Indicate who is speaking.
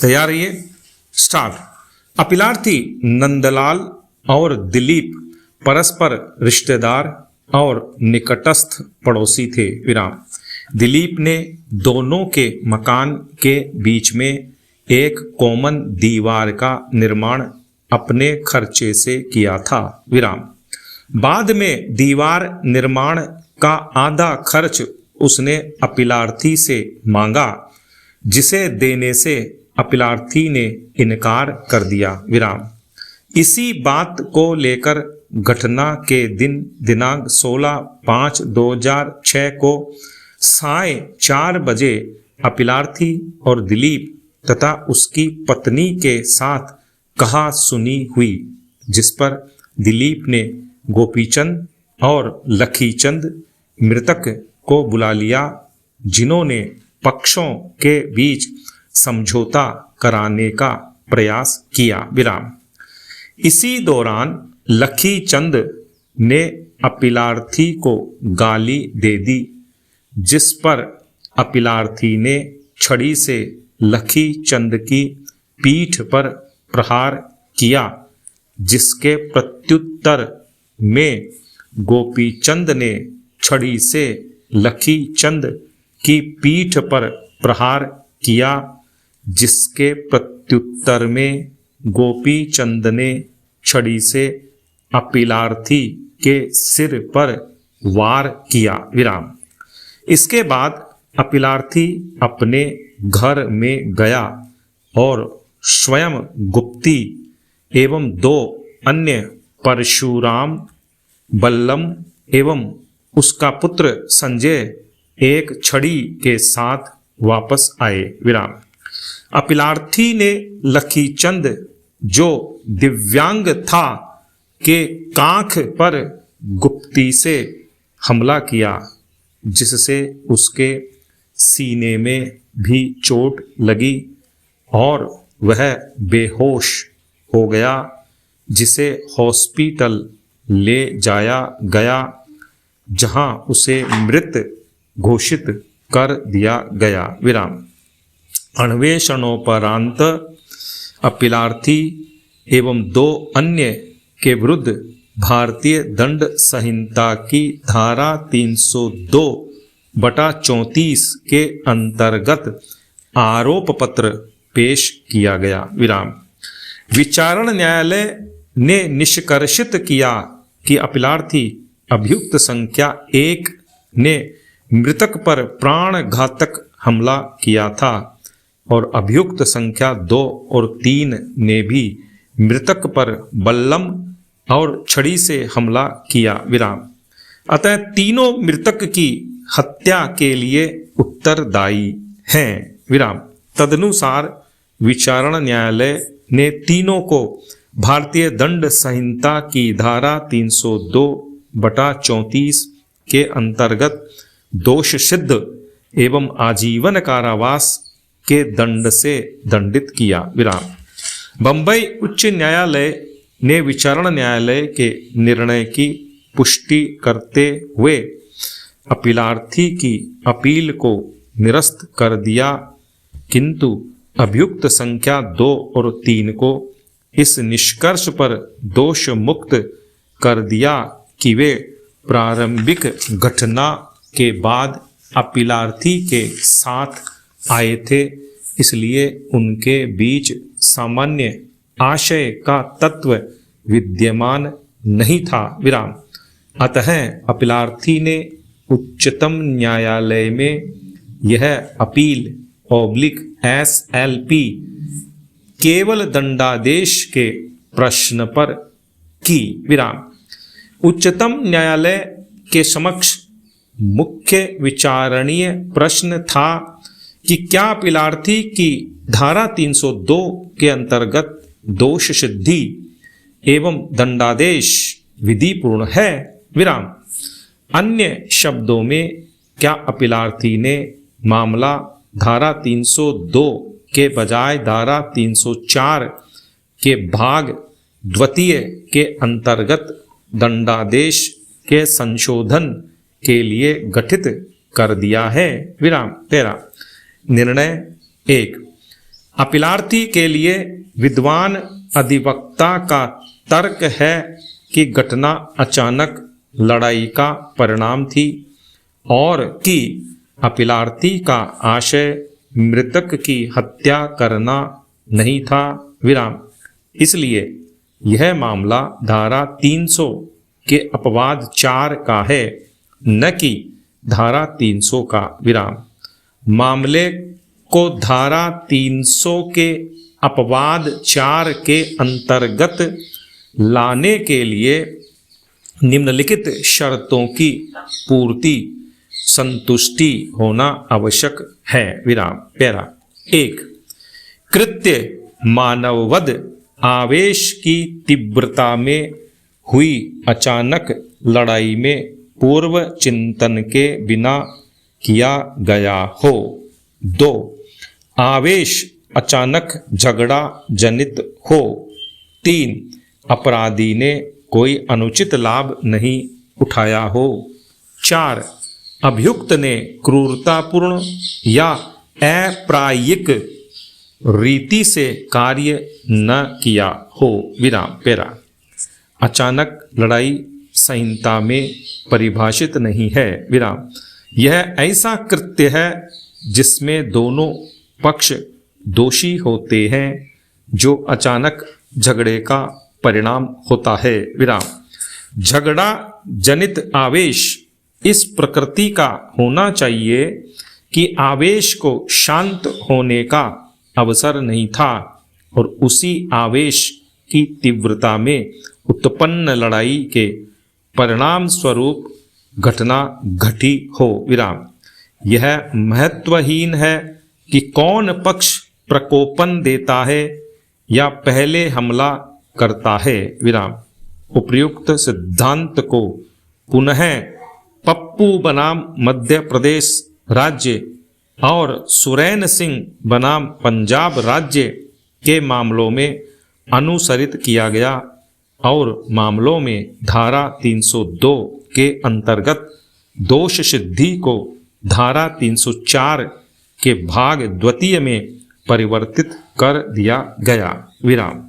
Speaker 1: तैयार रहिए, स्टार्ट। अपीलार्थी नंदलाल और दिलीप परस्पर रिश्तेदार और निकटस्थ पड़ोसी थे। विराम। दिलीप ने दोनों के मकान के बीच में एक कॉमन दीवार का निर्माण अपने खर्चे से किया था। विराम। बाद में दीवार निर्माण का आधा खर्च उसने अपीलार्थी से मांगा, जिसे देने से अपीलार्थी ने इनकार कर दिया। विराम। इसी बात को लेकर घटना के दिन दिनांक 16/5/2006 को साय 4 बजे अपीलार्थी और दिलीप तथा उसकी पत्नी के साथ कहा सुनी हुई, जिस पर दिलीप ने गोपीचंद और लखीचंद मृतक को बुला लिया, जिन्होंने पक्षों के बीच समझौता कराने का प्रयास किया। विराम। इसी दौरान लखीचंद ने अपीलार्थी को गाली दे दी, जिस पर अपीलार्थी ने छड़ी से लखीचंद की पीठ पर प्रहार किया, जिसके प्रत्युत्तर में गोपीचंद ने छड़ी से लखीचंद की पीठ पर प्रहार किया, जिसके प्रत्युत्तर में गोपीचंद ने छड़ी से अपीलार्थी के सिर पर वार किया। विराम। इसके बाद अपीलार्थी अपने घर में गया और स्वयं गुप्ती एवं 2 अन्य परशुराम, बल्लम एवं उसका पुत्र संजय एक छड़ी के साथ वापस आए। विराम। अपीलार्थी ने लखीचंद, जो दिव्यांग था, के कांख पर गुप्ती से हमला किया, जिससे उसके सीने में भी चोट लगी और वह बेहोश हो गया, जिसे हॉस्पिटल ले जाया गया, जहां उसे मृत घोषित कर दिया गया। विराम। अन्वेषणोपरांत अपीलार्थी एवं 2 अन्य के विरुद्ध भारतीय दंड संहिता की धारा 302/34 के अंतर्गत आरोप पत्र पेश किया गया। विराम। विचारण न्यायालय ने निष्कर्षित किया कि अपीलार्थी अभियुक्त संख्या 1 ने मृतक पर प्राणघातक हमला किया था और अभियुक्त संख्या 2 और 3 ने भी मृतक पर बल्लम और छड़ी से हमला किया। विराम। अतः तीनों मृतक की हत्या के लिए उत्तरदायी हैं। विराम। तदनुसार विचारण न्यायालय ने तीनों को भारतीय दंड संहिता की धारा 302/34 के अंतर्गत दोष सिद्ध एवं आजीवन कारावास के दंड से दंडित किया। विराम। बंबई उच्च न्यायालय ने विचारण न्यायालय के निर्णय की पुष्टि करते हुए अपीलार्थी की अपील को निरस्त कर दिया, किंतु अभियुक्त संख्या 2 और 3 को इस निष्कर्ष पर दोष मुक्त कर दिया कि वे प्रारंभिक घटना के बाद अपीलार्थी के साथ आए थे, इसलिए उनके बीच सामान्य आशय का तत्व विद्यमान नहीं था। विराम। अतः अपीलार्थी ने उच्चतम न्यायालय में यह अपील SLP केवल दंडादेश के प्रश्न पर की। विराम। उच्चतम न्यायालय के समक्ष मुख्य विचारणीय प्रश्न था कि क्या अपीलार्थी की धारा 302 के अंतर्गत दोष सिद्धि एवं दंडादेश विधिपूर्ण है। विराम। अन्य शब्दों में, क्या अपीलार्थी ने मामला धारा 302 के बजाय धारा 304 के भाग 2 के अंतर्गत दंडादेश के संशोधन के लिए गठित कर दिया है। विराम। 13 निर्णय 1 अपीलार्थी के लिए विद्वान अधिवक्ता का तर्क है कि घटना अचानक लड़ाई का परिणाम थी और कि अपीलार्थी का आशय मृतक की हत्या करना नहीं था विराम। इसलिए यह मामला धारा 300 के अपवाद 4 का है, न कि धारा 300 का विराम। मामले को धारा 300 के अपवाद 4 के अंतर्गत लाने के लिए निम्नलिखित शर्तों की पूर्ति संतुष्टि होना आवश्यक है विराम। पैरा 1, कृत्य मानववध आवेश की तीव्रता में हुई अचानक लड़ाई में पूर्व चिंतन के बिना किया गया हो। 2, आवेश अचानक झगड़ा जनित हो। 3, अपराधी ने कोई अनुचित लाभ नहीं उठाया हो। 4, अभियुक्त ने क्रूरतापूर्ण या अप्रायिक रीति से कार्य न किया हो विराम। पैरा अचानक लड़ाई संहिता में परिभाषित नहीं है विराम। यह ऐसा कृत्य है जिसमें दोनों पक्ष दोषी होते हैं, जो अचानक झगड़े का परिणाम होता है विराम। झगड़ा जनित आवेश इस प्रकृति का होना चाहिए कि आवेश को शांत होने का अवसर नहीं था और उसी आवेश की तीव्रता में उत्पन्न लड़ाई के परिणाम स्वरूप घटना घटी हो विराम। यह महत्वहीन है कि कौन पक्ष प्रकोपन देता है या पहले हमला करता है विराम। उपर्युक्त सिद्धांत को पुनः पप्पू बनाम मध्य प्रदेश राज्य और सुरैन सिंह बनाम पंजाब राज्य के मामलों में अनुसरित किया गया और मामलों में धारा 302 के अंतर्गत दोष सिद्धि को धारा 304 के भाग द्वितीय में परिवर्तित कर दिया गया विराम।